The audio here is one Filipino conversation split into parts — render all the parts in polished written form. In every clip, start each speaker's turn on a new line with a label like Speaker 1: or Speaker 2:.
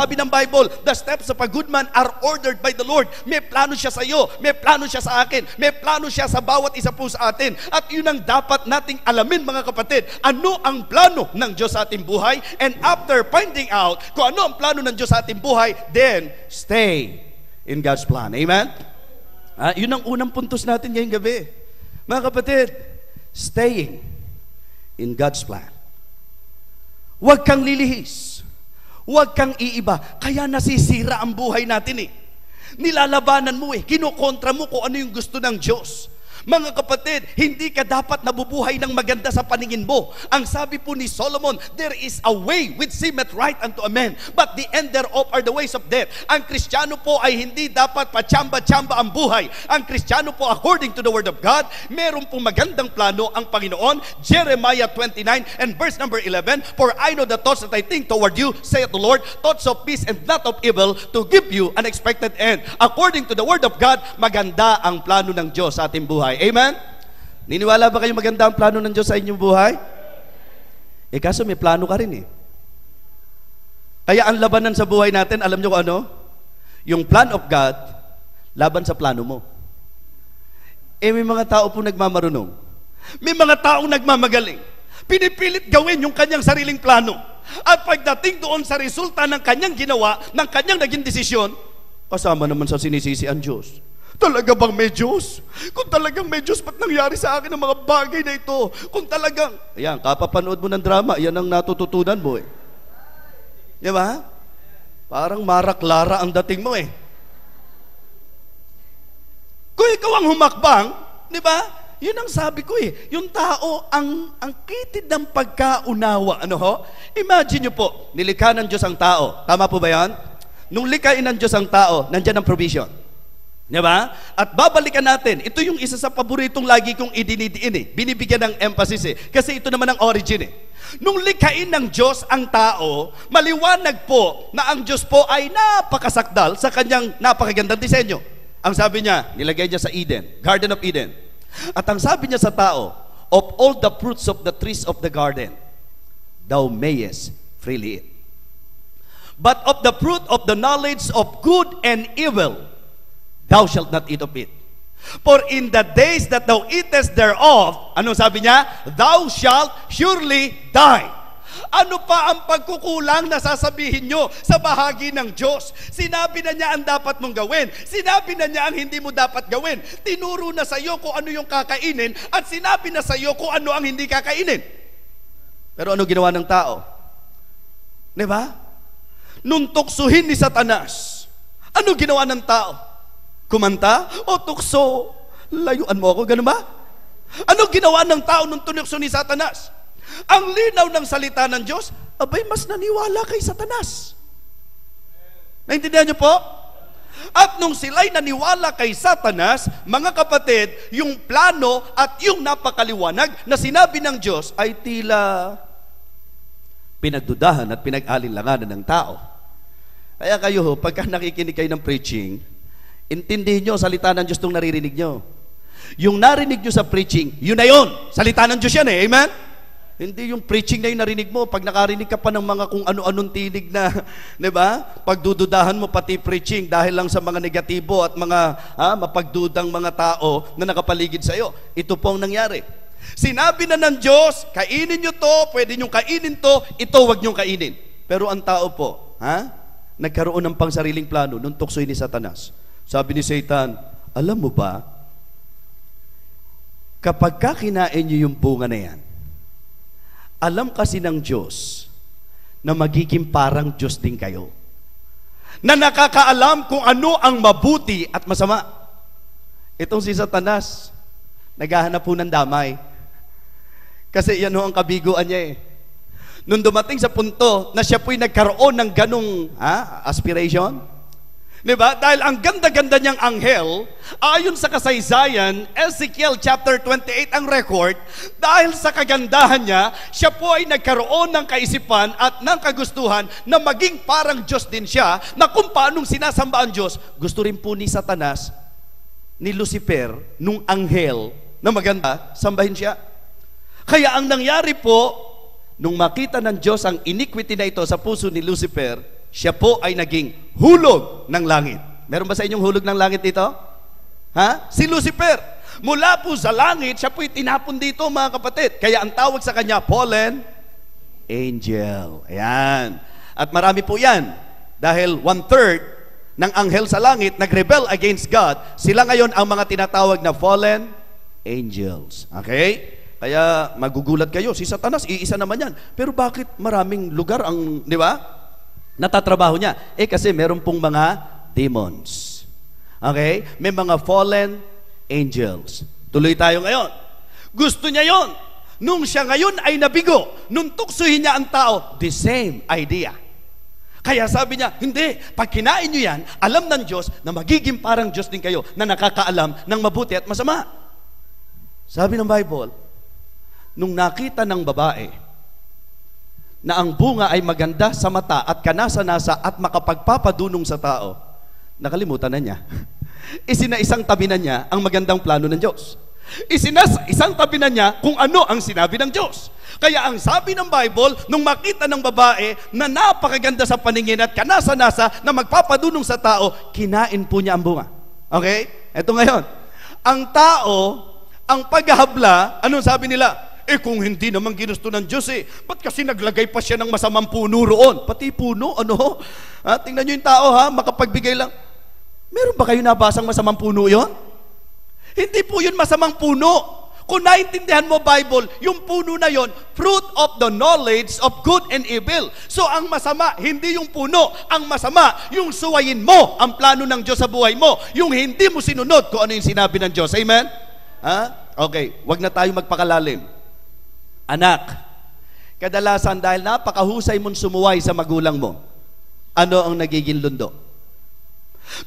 Speaker 1: Sabi ng Bible, the steps of a good man are ordered by the Lord. May plano siya sa iyo, may plano siya sa akin, may plano siya sa bawat isa po sa atin. At yun ang dapat nating alamin, mga kapatid. Ano ang plano ng Diyos sa ating buhay? And after finding out kung ano ang plano ng Diyos sa ating buhay, then stay in God's plan. Amen? Yun ang unang puntos natin ngayong gabi. Mga kapatid, staying in God's plan. Huwag kang lilihis. Huwag kang iiba. Kaya nasisira ang buhay natin eh. Nilalabanan mo eh. Kinukontra mo kung ano yung gusto ng Diyos. Mga kapatid, hindi ka dapat nabubuhay ng maganda sa paningin mo. Ang sabi po ni Solomon, there is a way which seemeth right unto a man, but the end thereof are the ways of death. Ang Kristiyano po ay hindi dapat pachamba-chamba ang buhay. Ang Kristiyano po, according to the Word of God, meron pong magandang plano ang Panginoon. Jeremiah 29 and verse number 11, for I know the thoughts that I think toward you, saith the Lord, thoughts of peace and not of evil, to give you an expected end. According to the Word of God, maganda ang plano ng Diyos sa ating buhay. Amen? Niniwala ba kayo maganda ang plano ng Diyos sa inyong buhay? Kaso may plano ka rin eh. Kaya ang labanan sa buhay natin, alam nyo kung ano? Yung plan of God, laban sa plano mo. May mga tao po nagmamarunong. May mga taong nagmamagaling. Pinipilit gawin yung kanyang sariling plano. At pagdating doon sa resulta ng kanyang ginawa, ng kanyang naging desisyon, kasama naman sa sinisisi ang Diyos. Talaga bang may Diyos? Kung talagang may Diyos, ba't nangyari sa akin ang mga bagay na ito? Kung talagang, ayan, kapapanood mo ng drama, yan ang natututunan mo eh. Di ba? Parang Mara-Clara ang dating mo eh. Kung ikaw ang humakbang, di ba? Yun ang sabi ko eh. Yung tao, ang kitid ng pagkaunawa. Ano ho? Imagine nyo po, nilikha ng Diyos ang tao. Tama po ba yan? Nung likhain ng Diyos ang tao, nandyan ang provision. Diba? At babalikan natin, ito yung isa sa paboritong lagi kong idinidiin eh. Binibigyan ng emphasis eh. Kasi ito naman ang origin eh. Nung likhain ng Diyos ang tao, maliwanag po na ang Diyos po ay napakasakdal sa kanyang napakagandang disenyo. Ang sabi niya, nilagay niya sa Eden, Garden of Eden. At ang sabi niya sa tao, of all the fruits of the trees of the garden, thou mayest freely eat. But of the fruit of the knowledge of good and evil, thou shalt not eat of it. For in the days that thou eatest thereof, ano sabi niya? Thou shalt surely die. Ano pa ang pagkukulang na sasabihin nyo sa bahagi ng Diyos? Sinabi na niya ang dapat mong gawin. Sinabi na niya ang hindi mo dapat gawin. Tinuro na sa iyo kung ano yung kakainin at sinabi na sa iyo kung ano ang hindi kakainin. Pero ano ginawa ng tao? Diba? Nung tuksuhin ni Satanas, ano ginawa ng tao? Kumanta? O tukso, layuan mo ako, ganun ba? Ano ginawa ng tao nung tunukso ni Satanas? Ang linaw ng salita ng Diyos, abay, mas naniwala kay Satanas. Naintindihan niyo po? At nung sila'y naniwala kay Satanas, mga kapatid, yung plano at yung napakaliwanag na sinabi ng Diyos ay tila pinagdudahan at pinag-alinlanganan ng tao. Kaya kayo, pagka nakikinig kayo ng preaching, intindihin nyo, salita ng Diyos itong naririnig nyo. Yung narinig nyo sa preaching, yun na yun. Salita ng Diyos yan eh. Amen? Hindi yung preaching na yung narinig mo. Pag nakarinig ka pa ng mga kung ano-anong tinig na, di ba? Pagdududahan mo pati preaching dahil lang sa mga negatibo at mga mapagdudang mga tao na nakapaligid sa iyo. Ito po ang nangyari. Sinabi na ng Diyos, kainin nyo to, pwede nyo kainin to, ito wag nyo kainin. Pero ang tao po, nagkaroon ng pangsariling plano nung tuksoy ni Satanas. Sabi ni Satan, alam mo ba, kapag kinain niyo yung bunga na yan, alam kasi ng Diyos na magiging parang Diyos din kayo. Na nakakaalam kung ano ang mabuti at masama. Itong si Satanas, naghahanap po ng damay. Kasi yan ho ang kabiguan niya eh. Nung dumating sa punto na siya po'y nagkaroon ng ganong aspiration, diba? Dahil ang ganda-ganda niyang anghel, ayon sa kasaysayan, Ezekiel chapter 28 ang record, dahil sa kagandahan niya, siya po ay nagkaroon ng kaisipan at ng kagustuhan na maging parang Diyos din siya, na kung paanong sinasamba ang Diyos, gusto rin po ni Satanas, ni Lucifer, nung anghel na maganda, sambahin siya. Kaya ang nangyari po, nung makita ng Diyos ang iniquity na ito sa puso ni Lucifer, siya po ay naging hulog ng langit. Meron ba sa inyong hulog ng langit dito? Ha? Si Lucifer. Mula po sa langit, siya po itinapon dito, mga kapatid. Kaya ang tawag sa kanya, fallen angel. Ayan. At marami po yan. Dahil 1/3 ng anghel sa langit nag-rebel against God. Sila ngayon ang mga tinatawag na fallen angels. Okay? Kaya magugulat kayo, si Satanas, iisa naman yan. Pero bakit maraming lugar ang, di ba, natatrabaho niya? Kasi meron pong mga demons. Okay? May mga fallen angels. Tuloy tayo ngayon. Gusto niya yon. Nung siya ngayon ay nabigo, nung tuksuhin niya ang tao, the same idea. Kaya sabi niya, hindi, pag kinain niyo yan, alam ng Diyos na magiging parang Diyos din kayo na nakakaalam ng mabuti at masama. Sabi ng Bible, nung nakita ng babae na ang bunga ay maganda sa mata at kanasa-nasa at makapagpapadunong sa tao, nakalimutan na niya. Isinaisang tabi na niya ang magandang plano ng Diyos. Isang tabi na niya kung ano ang sinabi ng Diyos. Kaya ang sabi ng Bible, nung makita ng babae na napakaganda sa paningin at kanasa-nasa na magpapadunong sa tao, kinain po niya ang bunga. Okay? Ito ngayon. Ang tao, ang paghahabla, anong sabi nila? Kung hindi naman ginusto ng Diyos ba't kasi naglagay pa siya ng masamang puno roon? Pati puno, ano? Tingnan nyo yung tao, makapagbigay lang. Meron ba kayo nabasang masamang puno yon? Hindi po yun masamang puno. Kung naintindihan mo Bible, yung puno na yon, fruit of the knowledge of good and evil. So ang masama, hindi yung puno. Ang masama, yung suwayin mo ang plano ng Diyos sa buhay mo. Yung hindi mo sinunod kung ano yung sinabi ng Diyos. Amen? Okay, wag na tayo magpakalalim. Anak, kadalasan dahil napakahusay mong sumuway sa magulang mo, ano ang nagiging lundo?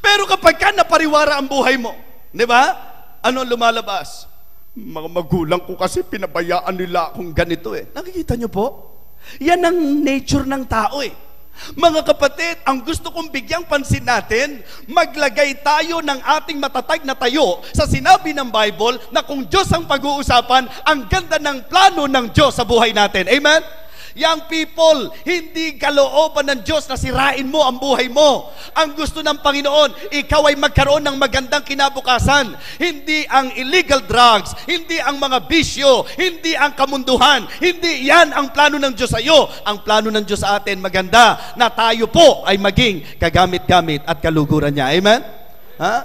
Speaker 1: Pero kapag ka napariwara ang buhay mo, di ba? Ano ang lumalabas? Mga magulang ko kasi pinabayaan nila akong ganito Nakikita nyo po? Yan ang nature ng tao Mga kapatid, ang gusto kong bigyang pansin natin, maglagay tayo ng ating matatag na tayo sa sinabi ng Bible na kung Diyos ang pag-uusapan, ang ganda ng plano ng Diyos sa buhay natin. Amen? Young people, hindi kalooban ng Diyos na sirain mo ang buhay mo. Ang gusto ng Panginoon, ikaw ay magkaroon ng magandang kinabukasan. Hindi ang illegal drugs, hindi ang mga bisyo, hindi ang kamunduhan. Hindi yan ang plano ng Diyos sa iyo. Ang plano ng Diyos sa atin, maganda, na tayo po ay maging kagamit-gamit at kaluguran niya. Amen?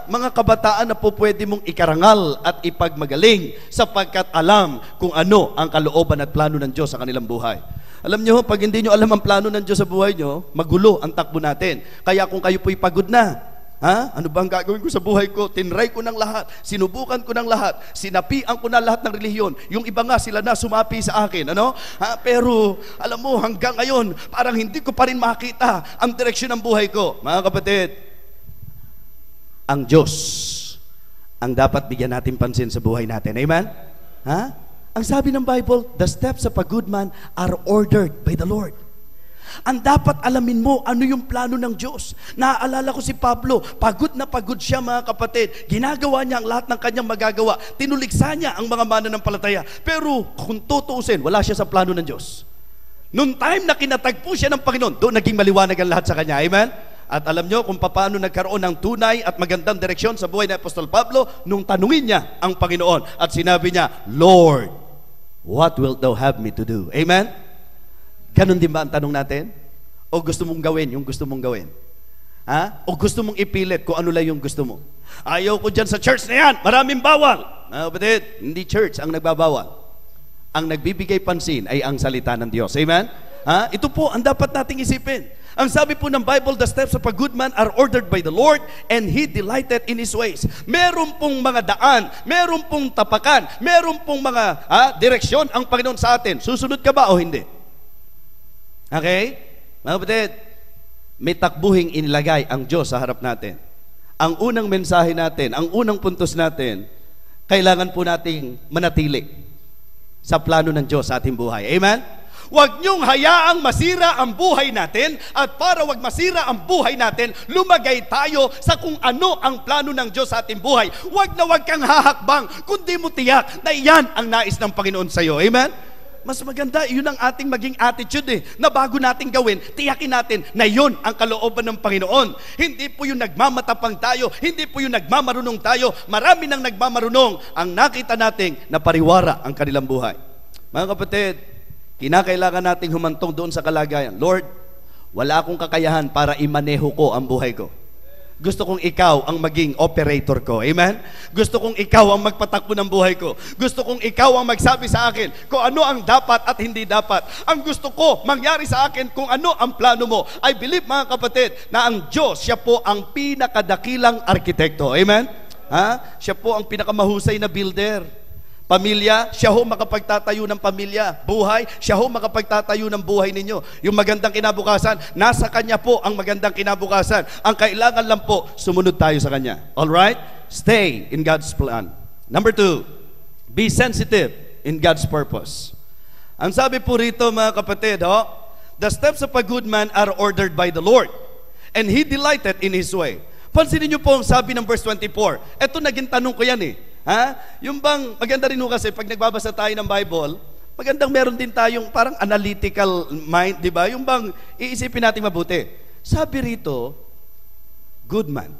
Speaker 1: Mga kabataan na po pwede mong ikarangal at ipagmagaling sapagkat alam kung ano ang kalooban at plano ng Diyos sa kanilang buhay. Alam nyo, pag hindi nyo alam ang plano ng Diyos sa buhay nyo, magulo ang takbo natin. Kaya kung kayo po'y pagod na, ano ba ang gagawin ko sa buhay ko? Tinry ko ng lahat, sinubukan ko ng lahat, sinapian ko na lahat ng relihiyon. Yung iba nga, sila na sumapi sa akin. Pero, alam mo, hanggang ngayon, parang hindi ko pa rin makita ang direksyon ng buhay ko. Mga kapatid, ang Diyos ang dapat bigyan natin pansin sa buhay natin. Amen? Ang sabi ng Bible, the steps of a good man are ordered by the Lord. Ang dapat alamin mo, ano yung plano ng Diyos. Naaalala ko si Pablo, pagod na pagod siya mga kapatid. Ginagawa niya ang lahat ng kanyang magagawa. Tinuligsa niya ang mga mananampalataya. Pero kung tutuusin, wala siya sa plano ng Diyos. Noong time na kinatagpo siya ng Panginoon, doon naging maliwanag ang lahat sa kanya. Amen? At alam nyo kung paano nagkaroon ng tunay at magandang direksyon sa buhay ni Apostol Pablo nung tanungin niya ang Panginoon at sinabi niya, Lord, what wilt thou have me to do? Amen? Ganon din ba ang tanong natin? O gusto mong gawin yung gusto mong gawin? O gusto mong ipilit kung ano lang yung gusto mo? Ayaw ko dyan sa church na yan, maraming bawal. Kapatid, hindi church ang nagbabawal. Ang nagbibigay pansin ay ang salita ng Diyos. Amen? Ito po ang dapat nating isipin. Ang sabi po ng Bible, the steps of a good man are ordered by the Lord and He delighted in His ways. Meron pong mga daan, meron pong tapakan, meron pong mga direksyon ang Panginoon sa atin. Susunod ka ba o hindi? Okay? Mga kapatid, may takbuhing inilagay ang Diyos sa harap natin. Ang unang mensahe natin, ang unang puntos natin, kailangan po nating manatili sa plano ng Diyos sa ating buhay. Amen? Huwag niyong hayaang masira ang buhay natin at para wag masira ang buhay natin, lumagay tayo sa kung ano ang plano ng Diyos sa ating buhay. Huwag na huwag kang hahakbang, kundi mo tiyak na iyan ang nais ng Panginoon sa iyo. Amen? Mas maganda, yun ang ating maging attitude na bago nating gawin, tiyakin natin na yun ang kalooban ng Panginoon. Hindi po yung nagmamatapang tayo, hindi po yung nagmamarunong tayo. Marami nang nagmamarunong ang nakita nating na pariwara ang kanilang buhay. Mga kapatid, kinakailangan nating humantong doon sa kalagayan. Lord, wala akong kakayahan para imaneho ko ang buhay ko. Gusto kong ikaw ang maging operator ko. Amen? Gusto kong ikaw ang magpatakbo ng buhay ko. Gusto kong ikaw ang magsabi sa akin kung ano ang dapat at hindi dapat. Ang gusto ko mangyari sa akin kung ano ang plano mo. I believe, mga kapatid, na ang Diyos, siya po ang pinakadakilang arkitekto. Amen? Siya po ang pinakamahusay na builder. Pamilya, siya ho makapagtatayo ng pamilya. Buhay, siya ho makapagtatayo ng buhay ninyo. Yung magandang kinabukasan, nasa Kanya po ang magandang kinabukasan. Ang kailangan lang po, sumunod tayo sa Kanya. Alright? Stay in God's plan. Number 2, be sensitive in God's purpose. Ang sabi po rito, mga kapatid, the steps of a good man are ordered by the Lord, and He delighted in His way. Pansinin niyo po ang sabi ng verse 24. Ito naging tanong ko yan Yung bang, maganda rin kasi pag nagbabasa tayo ng Bible, magandang meron din tayong parang analytical mind, di ba? Yung bang iisipin natin mabuti. Sabi rito, good man.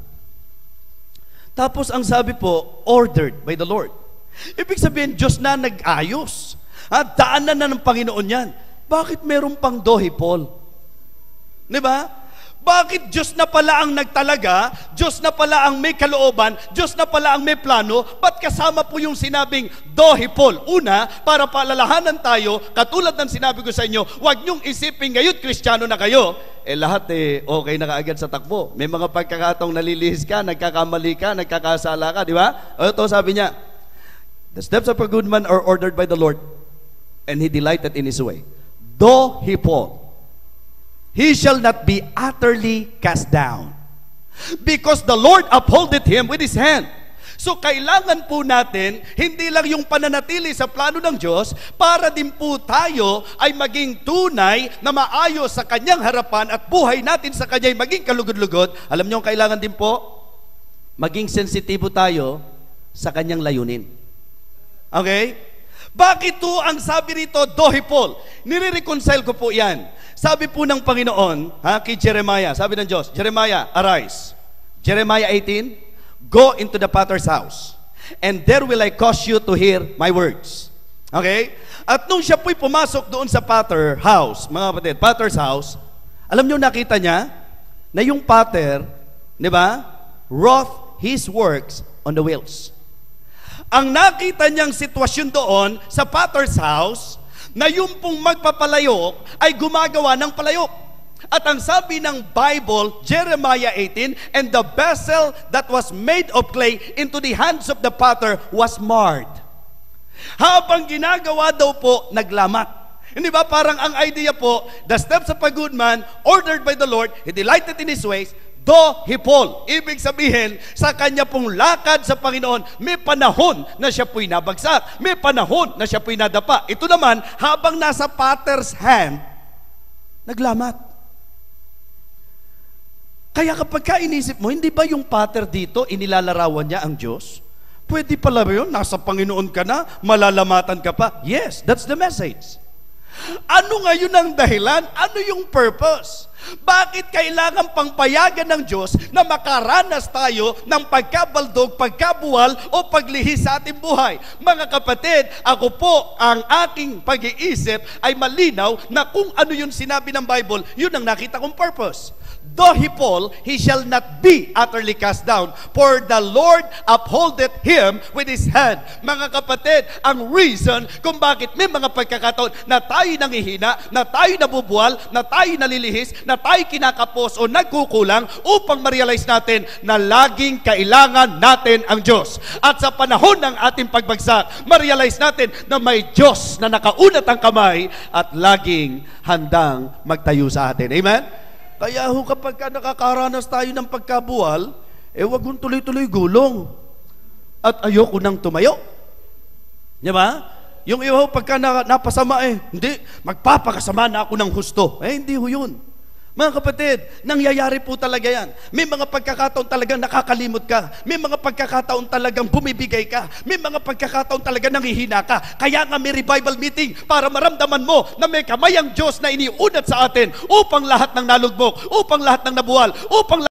Speaker 1: Tapos ang sabi po, ordered by the Lord. Ibig sabihin, Diyos na nag-ayos. Daanan na ng Panginoon yan. Bakit meron pang dohipol? Di ba? Bakit Diyos na pala ang nagtalaga, Diyos na pala ang may kalooban, Diyos na pala ang may plano, ba't kasama po yung sinabing dohipol? Una, para paalalahanan tayo, katulad ng sinabi ko sa inyo, huwag niyong isipin ngayon Kristiyano na kayo, lahat okay na kaagad sa takbo. May mga pagkakataong nalilihis ka, nagkakamali ka, nagkakasala ka, di ba? Ito sabi niya, the steps of a good man are ordered by the Lord, and He delighted in His way. Though he fall, he shall not be utterly cast down, because the Lord upholdeth him with His hand. So kailangan po natin, hindi lang yung pananatili sa plano ng Diyos, para din po tayo ay maging tunay na maayos sa Kanyang harapan at buhay natin sa Kanya ay maging kalugod-lugod. Alam niyo, kailangan din po, maging sensitibo tayo sa Kanyang layunin. Okay? Bakit to ang sabi rito, dohipol? Nire-reconcile ko po yan. Sabi po ng Panginoon, kay Jeremiah, sabi ng Diyos, Jeremiah, arise. Jeremiah 18, go into the potter's house, and there will I cause you to hear my words. Okay? At nung siya po'y pumasok doon sa potter house, mga kapatid, potter's house, alam niyo, nakita niya na yung potter, di ba, wrought his works on the wheels. Ang nakita niyang sitwasyon doon sa potter's house, na yung pong magpapalayok ay gumagawa ng palayok. At ang sabi ng Bible, Jeremiah 18, and the vessel that was made of clay into the hands of the potter was marred. Habang ginagawa daw po, naglamat. Hindi ba parang ang idea po, the steps of a good man ordered by the Lord, He delighted in His ways, though he fall. Ibig sabihin, sa kanya pong lakad sa Panginoon, may panahon na siya po'y nabagsak. May panahon na siya po'y nadapa. Ito naman, habang nasa potter's hand, naglamat. Kaya kapag inisip mo, hindi ba yung potter dito, inilalarawan niya ang Diyos? Pwede pala ba yun? Nasa Panginoon ka na, malalamatan ka pa. Yes, that's the message. Ano ngayon ang dahilan? Ano yung purpose? Bakit kailangan pang payagan ng Diyos na makaranas tayo ng pagkabaldog, pagkabuwal o paglihis sa ating buhay? Mga kapatid, ako po, ang aking pag-iisip ay malinaw na kung ano yung sinabi ng Bible, yun ang nakita kong purpose. Though he fall, he shall not be utterly cast down, for the Lord upholdeth him with His hand. Mga kapatid, ang reason kung bakit may mga pagkakataon na tayo nangihina, na tayo nabubuwal, na tayo nalilihis, na tayo kinakapos o nagkukulang, upang ma-realize natin na laging kailangan natin ang Diyos. At sa panahon ng ating pagbagsak, ma-realize natin na may Diyos na nakaunat ang kamay at laging handang magtayo sa atin. Amen? Kaya kapag nakakaranas tayo ng pagkabuwal, wag kong tuloy-tuloy gulong. At ayoko nang tumayo. Di ba? Yung pagka napasama, hindi, magpapakasama na ako ng husto. Hindi ho yun. Mga kapatid, nangyayari po talaga yan. May mga pagkakataon talagang nakakalimot ka. May mga pagkakataon talagang bumibigay ka. May mga pagkakataon talagang nanghihina ka. Kaya nga may revival meeting para maramdaman mo na may kamayang Diyos na iniunat sa atin upang lahat ng nalugmok, upang lahat ng nabuwal, upang